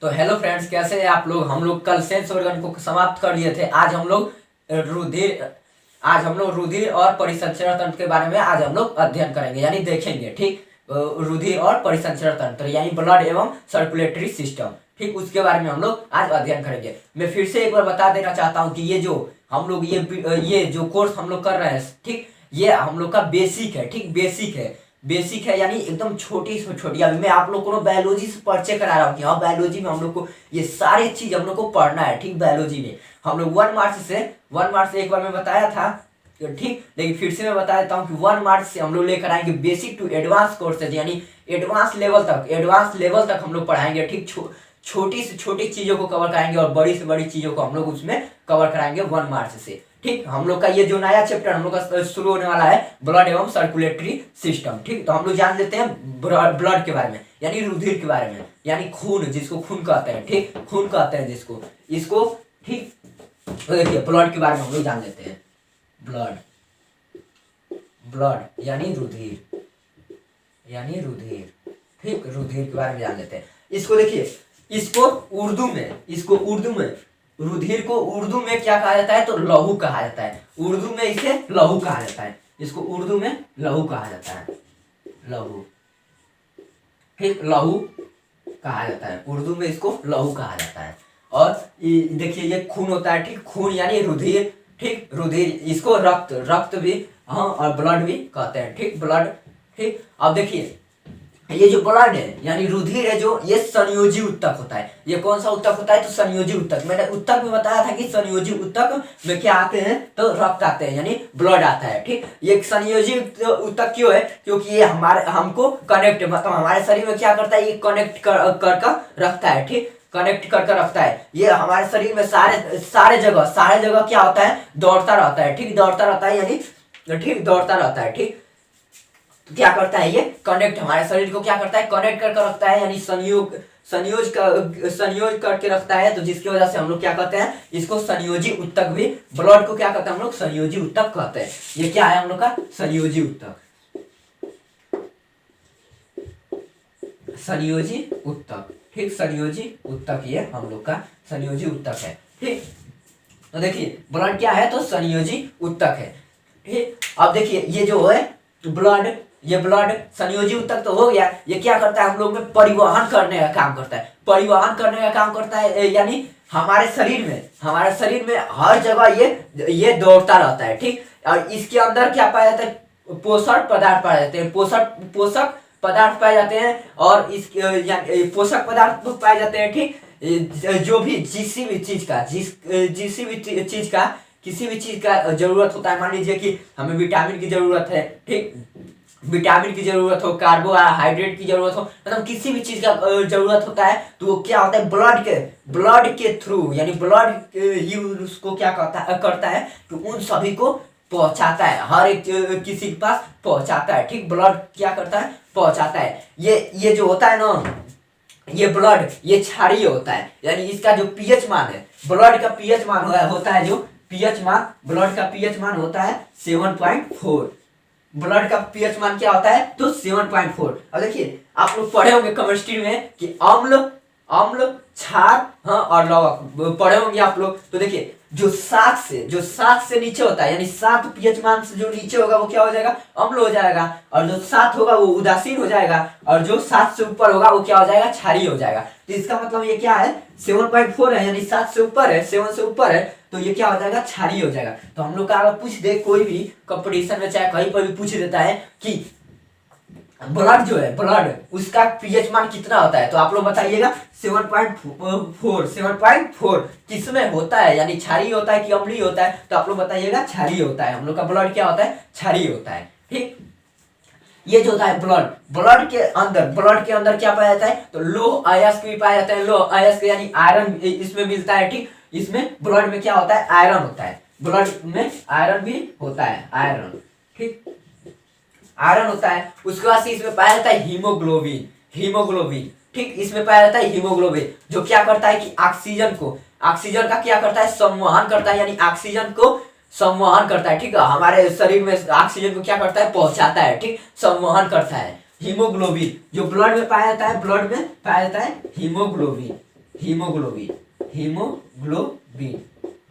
तो hello friends, कैसे हैं आप लोग। हम लोग कल सेंस ऑर्गन को समाप्त कर लिए थे। रुधिर और परिसंचरण तंत्र के बारे में आज हम लोग अध्ययन करेंगे, यानी देखेंगे। ठीक, रुधिर और परिसंचरण तंत्र यानी ब्लड एवं सर्कुलेटरी सिस्टम, ठीक, उसके बारे में हम लोग आज अध्ययन करेंगे। मैं फिर से एक बार बता देना चाहता हूँ कि ये जो हम लोग ये जो कोर्स हम लोग कर रहे हैं, ठीक, ये हम लोग का बेसिक है। ठीक, बेसिक है यानी एकदम छोटी से छोटी। अभी मैं आप लोग को बायोलॉजी से परिचय करा रहा हूँ कि हाँ, बायोलॉजी में हम लोग को ये सारी चीज हम लोग को पढ़ना है। ठीक, बायोलॉजी में हम लोग 1 मार्च से एक बार मैं बताया था, ठीक, लेकिन फिर से मैं बता देता हूँ कि 1 मार्च से हम लोग लेकर आएंगे बेसिक टू एडवांस कोर्सेज, यानी एडवांस लेवल तक हम लोग पढ़ाएंगे। ठीक, छोटी से छोटी चीजों को कवर कराएंगे और बड़ी से बड़ी चीजों को हम लोग उसमें कवर कराएंगे 1 मार्च से। ठीक, हम लोग का ये जो नया चैप्टर हम लोग का शुरू होने वाला है, ब्लड एवं सर्कुलेटरी सिस्टम। ठीक, तो हम लोग जान लेते हैं ब्लड के बारे में, यानी रुधिर के बारे में, यानी खून, जिसको खून कहते हैं। ठीक, खून कहते हैं जिसको, इसको। ठीक, तो देखिए ब्लड के बारे में हम लोग जान लेते हैं। ब्लड यानी रुधिर, ठीक, रुधिर के बारे में जान लेते हैं। इसको देखिए, इसको उर्दू में रुधिर को उर्दू में क्या कहा जाता है, तो लहू कहा जाता है। उर्दू में इसे लहू कहा जाता है। इसको उर्दू में लहू कहा जाता है। लहू, ठीक, लहू कहा जाता है। उर्दू में इसको लहू कहा जाता है। और देखिए ये खून होता है। ठीक, खून यानी रुधिर। ठीक, रुधिर, इसको रक्त भी, हाँ, और ब्लड भी कहते हैं। ठीक, ब्लड। ठीक, अब देखिए ये जो ब्लड है यानी रुधिर है, जो ये संयोजी उत्तक होता है। ये कौन सा उत्तक होता है, तो संयोजी उत्तक। मैंने उत्तक में बताया था कि संयोजी उत्तक में क्या आते हैं, तो रक्त आते हैं, यानी ब्लड आता है। ठीक, ये संयोजी उत्तक क्यों है, क्योंकि ये हमको कनेक्ट, मतलब हमारे शरीर में क्या करता है, ये कनेक्ट कर रखता है। ठीक, कनेक्ट कर रखता है। ये हमारे शरीर में सारे जगह क्या होता है, दौड़ता रहता है। ठीक, दौड़ता रहता है, यानी ठीक, दौड़ता रहता है। ठीक, तो क्या करता है, ये कनेक्ट, हमारे शरीर को क्या करता है, कनेक्ट कर रखता है, यानी संयोज करके रखता है। तो जिसकी वजह से हम लोग क्या कहते हैं, इसको संयोजी उत्तक भी, ब्लड को क्या कहते हैं हम लोग, संयोजी उत्तक कहते हैं। ये क्या है हम लोग का, संयोजी उत्तक। ठीक, संयोजी उत्तक, ये हम लोग का संयोजी उत्तक है। ठीक, तो देखिए ब्लड क्या है, तो संयोजी उत्तक है। ठीक, अब देखिए ये जो है ब्लड संयोजी उत्तक तो हो गया। ये क्या करता है, हम लोग में परिवहन करने का काम करता है। यानी हमारे शरीर में हर जगह ये दौड़ता रहता है। ठीक, और इसके अंदर क्या पाया जाता है, पोषक पदार्थ पाए जाते हैं। पोषक पदार्थ पाए जाते हैं, और इस पोषक पदार्थ पाए जाते हैं। ठीक, जो भी किसी भी चीज का जरूरत होता है। मान लीजिए कि हमें विटामिन की जरूरत है। ठीक, विटामिन की जरूरत हो, कार्बोहाइड्रेट की जरूरत हो, मतलब किसी भी चीज का जरूरत होता है, तो वो क्या होता है, ब्लड के थ्रू, यानी ब्लड ही उसको क्या करता है, तो उन सभी को पहुंचाता है, हर एक किसी के पास पहुंचाता है। ठीक, ब्लड क्या करता है, पहुंचाता है। ये जो होता है ना, ये ब्लड, ये क्षारीय होता है, यानी इसका जो पीएच मान है, ब्लड का पीएच मान होता है, जो ब्लड का पीएच मान होता है 7.4। ब्लड का पीएच मान क्या होता है, तो 7.4। अब देखिए आप लोग पढ़े होंगे केमिस्ट्री में कि अम्ल, क्षार, हाँ, और लवक पढ़े होंगे आप लोग। तो देखिए जो 7 से नीचे होता है, यानी 7 पीएच मान से जो नीचे होगा वो क्या हो जाएगा, अम्ल हो जाएगा, और जो 7 होगा वो उदासीन हो जाएगा, और जो 7 से ऊपर होगा वो क्या हो जाएगा, क्षारीय हो जाएगा। तो इसका मतलब ये क्या है, 7.4 है, यानी 7 से ऊपर है, 7 से ऊपर है, तो ये क्या हो जाएगा, क्षारीय हो जाएगा। तो हम लोग का अगर पूछ दे कोई भी कंपटीशन में, चाहे कहीं पर भी पूछ देता है कि ब्लड जो है, उसका पीएच मान कितना होता है, तो आप लोग बताइएगा 7.4 किसमें होता है, यानी क्षारीय होता है कि अम्लीय होता है, तो आप लोग बताइएगा क्षारीय होता है। हम लोग का ब्लड क्या होता है, क्षारीय होता है। ठीक, ये जो होता है ब्लड के अंदर क्या पाया जाता है, तो लौह अयस्क भी पाया जाता है। लौह अयस्क यानी आयरन इसमें मिलता है। ठीक, इसमें ब्लड में क्या होता है, आयरन होता है। ब्लड में आयरन भी होता है, आयरन। ठीक, आयरन होता है। उसके बाद से इसमें पाया जाता है हीमोग्लोबिन। ठीक, इसमें पाया जाता है हीमोग्लोबिन, जो क्या करता है कि ऑक्सीजन का क्या करता है, संवहन करता है, यानी ऑक्सीजन को संवहन करता है। ठीक है, हमारे शरीर में ऑक्सीजन को क्या करता है, पहुंचाता है। ठीक, संवहन करता है। हीमोग्लोबिन जो ब्लड में पाया जाता है, हीमोग्लोबिन। हीमोग्लोबिन, हीमोग्लोबिन,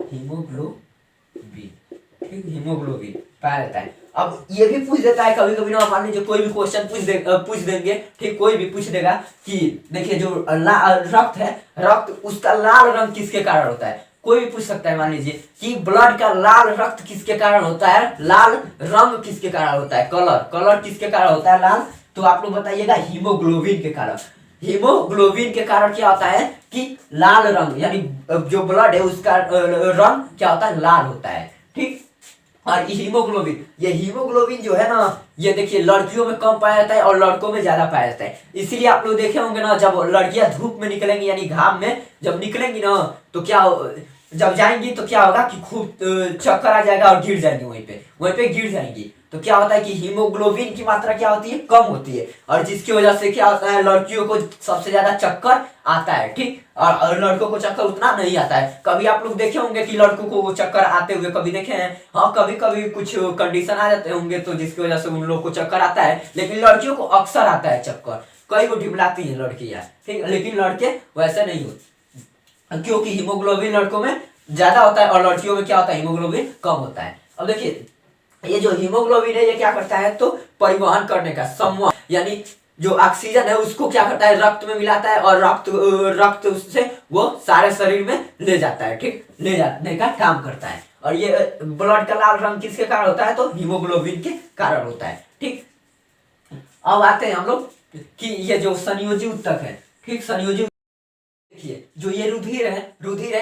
हीमोग्लोबिन, ठीक, हीमोग्लोबिन पाया जाता है। अब ये भी पूछ देता है कभी कभी ना, मान लीजिए कोई भी क्वेश्चन पूछ देंगे, ठीक, कोई भी पूछ देगा कि देखिए जो रक्त है, रक्त उसका लाल रंग किसके कारण होता है, कोई भी पूछ सकता है। मान लीजिए कि ब्लड का लाल रक्त किसके कारण होता है, लाल रंग किसके कारण होता है, कलर किसके कारण होता है लाल, तो आप लोग बताइएगा हीमोग्लोबिन के कारण। हीमोग्लोबिन के कारण क्या होता है कि लाल रंग, यानी जो ब्लड है उसका रंग क्या होता है, लाल होता है, ठीक। और हीमोग्लोबिन, ये हीमोग्लोबिन जो है ना, ये देखिए लड़कियों में कम पाया जाता है और लड़कों में ज्यादा पाया जाता है। इसीलिए आप लोग देखे होंगे ना, जब लड़कियां धूप में निकलेंगी यानी घाम में जब निकलेंगी ना, तो क्या जब जाएंगी तो क्या होगा कि खूब चक्कर आ जाएगा और गिर जाएंगी, वहीं पे गिर जाएंगी। तो क्या होता है कि हीमोग्लोबिन की मात्रा क्या होती है, कम होती है, और जिसकी वजह से क्या होता है, लड़कियों को सबसे ज्यादा चक्कर आता है, ठीक, और लड़कों को चक्कर उतना नहीं आता है। कभी आप लोग देखे होंगे कि लड़कों को वो चक्कर आते हुए कभी देखे हैं, हाँ, कभी कभी कुछ कंडीशन आ जाते होंगे तो जिसकी वजह से उन लोगों को चक्कर आता है, लेकिन लड़कियों को अक्सर आता है चक्कर, कई को ढिमलाती है लड़कियां, ठीक, लेकिन लड़के वैसे नहीं होते, क्योंकि हीमोग्लोबिन लड़कों में ज्यादा होता है और लड़कियों में क्या होता है, हीमोग्लोबिन कम होता है। अब देखिए ये जो हीमोग्लोबिन है ये क्या करता है, तो परिवहन करने का, संवहन, यानी जो ऑक्सीजन है उसको क्या करता है, रक्त में मिलाता है और रक्त उससे वो सारे शरीर में ले जाता है, ठीक, ले जाने का काम करता है। और ये ब्लड का लाल रंग किसके कारण होता है, तो हीमोग्लोबिन के कारण होता है, ठीक। अब आते हैं हम लोग कि ये जो संयोजी ऊतक है, ठीक, संयोजी, देखिए जो ये रुधिर है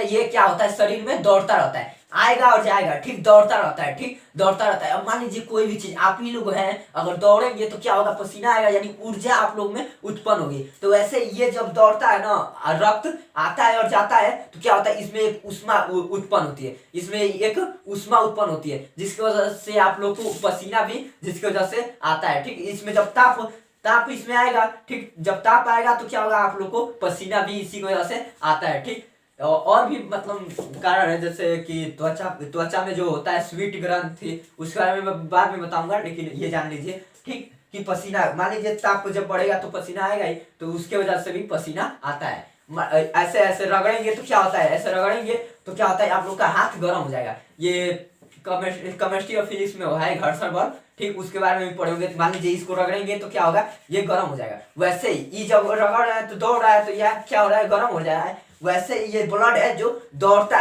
ये क्या होता है, शरीर में दौड़ता रहता है, आएगा और जाएगा, ठीक, दौड़ता रहता है, ठीक, दौड़ता रहता है। अब मान लीजिए कोई भी चीज, आप ही लोग हैं, अगर दौड़ेंगे तो क्या होगा, पसीना आएगा, यानी ऊर्जा आप लोग में उत्पन्न होगी। तो वैसे ये जब दौड़ता है ना, रक्त आता है और जाता है, तो क्या होता है, इसमें एक ऊष्मा उत्पन्न होती है, इसमें एक ऊष्मा उत्पन्न होती है, जिसकी वजह से आप लोग को पसीना भी जिसकी वजह से आता है, ठीक। इसमें जब ताप इसमें आएगा, ठीक, जब ताप आएगा तो क्या होगा, आप लोग को पसीना भी इसी की वजह से आता है, ठीक। और भी मतलब कारण है, जैसे कि त्वचा में जो होता है स्वीट ग्रंथि, उसके बारे में मैं बाद में बताऊंगा, लेकिन ये जान लीजिए, ठीक, कि पसीना, मान लीजिए ताप जब बढ़ेगा तो पसीना आएगा ही, तो उसके वजह से भी पसीना आता है। ऐसे ऐसे रगड़ेंगे तो क्या होता है, ऐसे रगड़ेंगे तो क्या होता है, आप लोग का हाथ गर्म हो जाएगा। ये केमिस्ट्री और फिजिक्स में है घर्षण बल, ठीक, उसके बारे में भी पढ़ोगे। तो मान लीजिए इसको रगड़ेंगे तो क्या होगा, ये गर्म हो जाएगा। वैसे ही ये जब रगड़ रहा है तो दौड़ रहा है तो यह क्या हो रहा है, गर्म हो जा रहा है। वैसे ये ब्लड है जो दौड़ता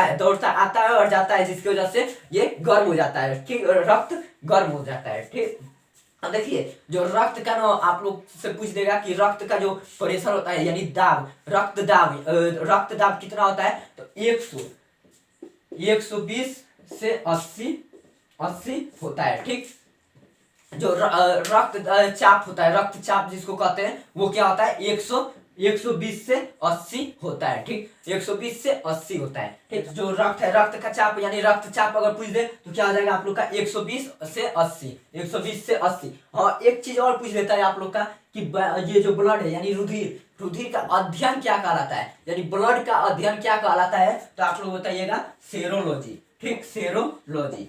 आता है और जाता है, जिसकी वजह से ये गर्म हो जाता है, ठीक, रक्त गर्म हो जाता है, ठीक। अब देखिए जो रक्त का ना, आप लोग से पूछ देगा कि रक्त का जो प्रेशर होता है, यानी दाब, रक्त दाब कितना होता है, तो 120 से 80 होता है, ठीक। जो रक्त चाप होता है, रक्तचाप जिसको कहते हैं, वो क्या होता है, 120 से 80 होता है, ठीक, 120 से 80 होता है, ठीक। जो रक्त है, रक्त का चाप यानी रक्तचाप अगर पूछ दे तो क्या हो जाएगा आप लोग का, 120 से 80। हाँ, एक चीज और पूछ लेता है आप लोग का कि ये जो ब्लड है यानी रुधिर का अध्ययन क्या कहलाता है, यानी ब्लड का अध्ययन क्या कहलाता है, तो आप लोग बताइएगा सेरोलॉजी, ठीक, सेरोलॉजी,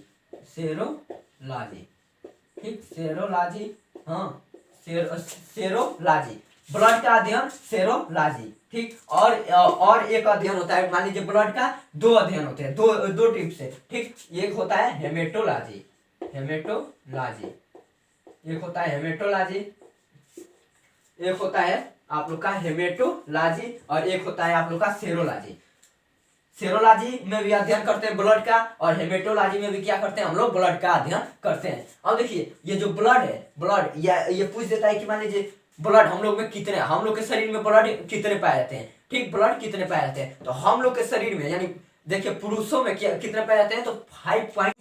ठीक, सेरोलॉजी, हाँ, सेरोलॉजी, ब्लड का अध्ययन सेरोलॉजी, ठीक। और एक अध्ययन होता है, मान लीजिए ब्लड का 2 अध्ययन होते हैं, दो टिप से, ठीक। एक होता है हेमेटोलॉजी, एक होता है आप लोग का हेमेटोलॉजी और एक होता है आप लोग का सेरोलॉजी में भी अध्ययन करते हैं ब्लड का, और हेमेटोलॉजी में भी क्या करते हैं हम लोग, ब्लड का अध्ययन करते हैं। अब देखिए ये जो ब्लड है, ये पूछ देता है कि मान लीजिए ब्लड हम लोग के शरीर में ब्लड कितने पाए जाते हैं, ठीक, ब्लड कितने पाए जाते हैं, तो हम लोग के शरीर में, यानी देखिए पुरुषों में कितने पाए जाते हैं, तो 5 पॉइंट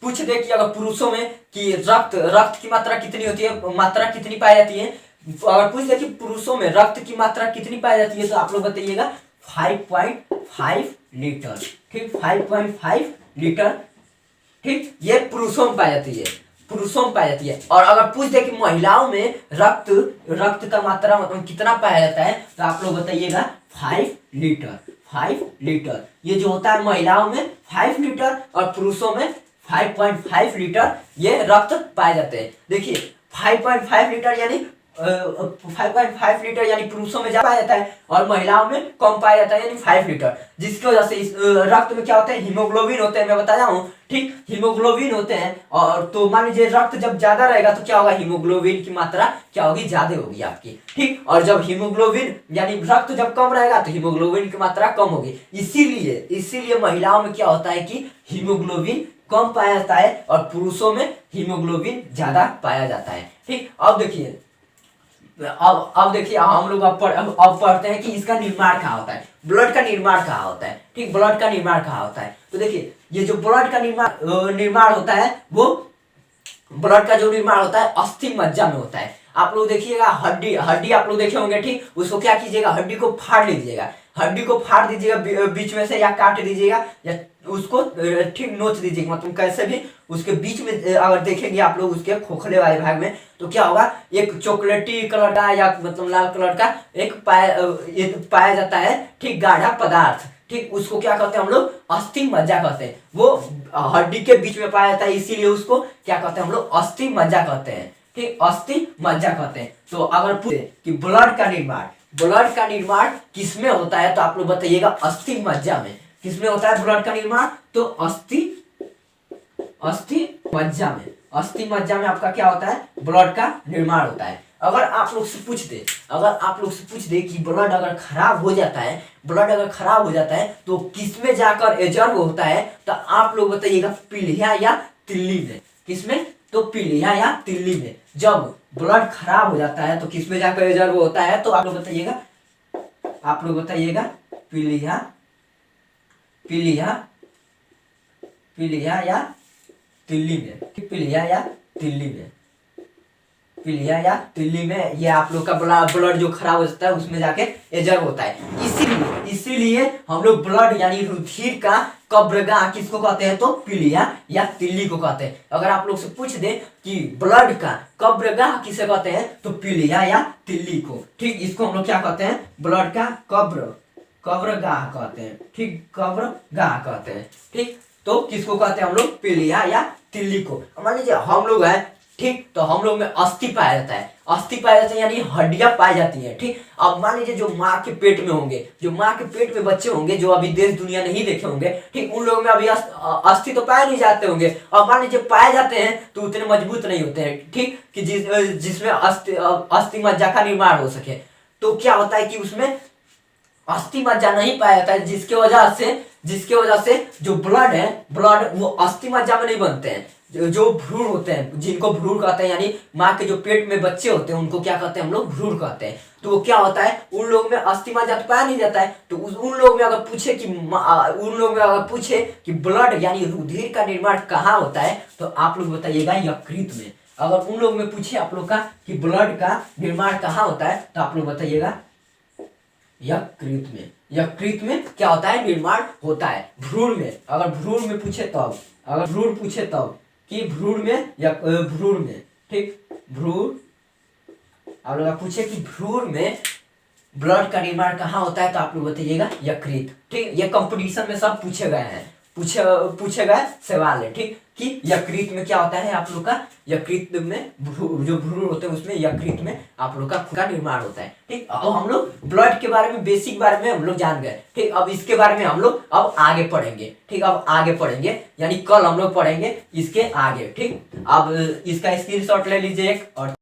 पूछ दे कि अगर पुरुषों में कि रक्त की मात्रा कितनी होती है, मात्रा कितनी पाई जाती है, अगर पूछ दे कि पुरुषों में रक्त की मात्रा कितनी पाई जाती है, तो आप लोग बताइएगा 5.5 लीटर, ठीक, 5.5 लीटर, ठीक, ये पुरुषों में पाई जाती है। और अगर पूछ दे कि महिलाओं में रक्त का मात्रा मतलब कितना पाया जाता है, तो आप लोग बताइएगा 5 लीटर। ये जो होता है महिलाओं में 5 लीटर और पुरुषों में 5.5 लीटर ये रक्त पाए जाते हैं। देखिए 5.5 लीटर यानी 5.5 लीटर यानी पुरुषों में ज्यादा पाया जाता है और महिलाओं में कम पाया जाता है यानी 5 लीटर, जिसकी वजह से इस रक्त में क्या होता है, हीमोग्लोबिन होते हैं, मैं बताया हूँ। ठीक, हीमोग्लोबिन होते हैं और तो मान लीजिए रक्त जब ज्यादा रहेगा तो क्या होगा, हीमोग्लोबिन की मात्रा क्या होगी, ज्यादा होगी आपकी। ठीक, और जब हीमोग्लोबिन यानी रक्त जब कम रहेगा तो हीमोग्लोबिन की मात्रा कम होगी। इसीलिए महिलाओं में क्या होता है कि हीमोग्लोबिन कम पाया जाता है और पुरुषों में हीमोग्लोबिन ज्यादा पाया जाता है। ठीक, अब देखिए हम लोग अब पढ़ते हैं कि इसका निर्माण कहाँ होता है, ब्लड का निर्माण कहाँ होता है। ठीक, ब्लड का निर्माण कहाँ होता है, तो देखिए ये जो ब्लड का निर्माण होता है, वो ब्लड का जो निर्माण होता है अस्थि मज्जा में होता है। आप लोग देखिएगा हड्डी आप लोग देखे होंगे। ठीक, उसको क्या कीजिएगा, हड्डी को फाड़ लीजिएगा, हड्डी को फाड़ दीजिएगा बीच में से, या काट दीजिएगा, या उसको ठीक नोच दीजिएगा, मतलब कैसे भी उसके बीच में अगर देखेंगे आप लोग उसके खोखले वाले भाग में, तो क्या होगा, एक चॉकलेटी कलर का या मतलब लाल कलर का एक पाया जाता है। ठीक, गाढ़ा पदार्थ। ठीक, उसको क्या कहते हैं हम लोग, अस्थि मज्जा कहते हैं। वो हड्डी के बीच में पाया जाता है, इसीलिए उसको क्या कहते हैं हम लोग, अस्थि मज्जा कहते हैं। ठीक, अस्थि मज्जा कहते हैं। तो अगर पूछे कि ब्लड का निर्माण किसमें होता है, तो आप लोग बताइएगा अस्थि मज्जा में। किसमें होता है ब्लड का निर्माण, तो अस्थि मज्जा में आपका क्या होता है, ब्लड का निर्माण होता है। अगर आप लोग से पूछ दे कि ब्लड अगर खराब हो जाता है तो किसमें जाकर एजर्व होता है, तो आप लोग बताइएगा पीलिया या तिल्ली में। किसमें, तो पीलिया या तिल्ली में। जब ब्लड खराब हो जाता है तो किसमें जाकर एजर्व होता है, तो आप लोग बताइएगा पीलिया या तिल्ली में। ये आप लोग का ब्लड जो खराब हो जाता है उसमें जाके एजर्व होता है। इसीलिए हम लोग ब्लड यानी रुधिर का कब्रगाह किसको कहते हैं, तो पीलिया या तिल्ली को कहते हैं। अगर आप लोग से पूछ दे कि ब्लड का कब्रगाह किसे कहते हैं, तो पीलिया या तिल्ली को। ठीक, इसको हम लोग क्या कहते हैं, ब्लड का कब्रगाह कहते हैं। ठीक, कब्रगाह कहते हैं। ठीक, तो किसको कहते हैं हम लोग, पीलिया या तिल्ली को। मान लीजिए हम लोग हैं, ठीक, तो हम लोग में अस्थि पाया जाता है यानी हड्डियां पाई जाती हैं। ठीक, अब मान लीजिए जो माँ के पेट में बच्चे होंगे, जो अभी देश दुनिया नहीं देखे होंगे, ठीक, उन लोगों में अभी अस्थि तो पाए नहीं जाते होंगे, और मान लीजिए पाए जाते हैं तो उतने मजबूत नहीं होते हैं। ठीक, कि जिसमें अस्थि मज्जा का निर्माण हो सके। तो क्या होता है कि उसमें अस्थि मज्जा नहीं पाया जाता है, जिसके वजह से जो ब्लड वो अस्थि मज्जा में नहीं बनते हैं। जो भ्रूण होते हैं, जिनको भ्रूण कहते हैं, यानी माँ के जो पेट में बच्चे होते हैं उनको क्या कहते हैं हम लोग, भ्रूण कहते हैं। तो वो क्या होता है, उन लोगों में अस्थि मज्जा तो पाया नहीं जाता है। तो उन लोगों में अगर पूछे कि ब्लड यानी रुधिर का निर्माण कहाँ होता है, तो आप लोग बताइएगा यकृत में। अगर उन लोगों में पूछे आप लोग का कि ब्लड का निर्माण कहाँ होता है, तो आप लोग बताइएगा यकृत में क्या होता है, निर्माण होता है। भ्रूण में, अगर भ्रूण में पूछे तब कि भ्रूण में, ठीक, भ्रूण आप लोग पूछे कि भ्रूण में ब्लड का निर्माण कहाँ होता है, तो आप लोग बताइएगा यकृत। ठीक, ये कंपटीशन में सब पूछे गए सवाल है। ठीक, कि यकृत में क्या होता है, आप लोग का यकृत में जो भ्रूण होते हैं उसमें यकृत में आप लोग का निर्माण होता है। ठीक, अब हम लोग ब्लड के बारे में बेसिक बारे में हम लोग जान गए। ठीक, अब इसके बारे में हम लोग अब आगे पढ़ेंगे। ठीक, अब आगे पढ़ेंगे यानी कल हम लोग पढ़ेंगे इसके आगे। ठीक, अब इसका स्क्रीनशॉट ले लीजिए एक, और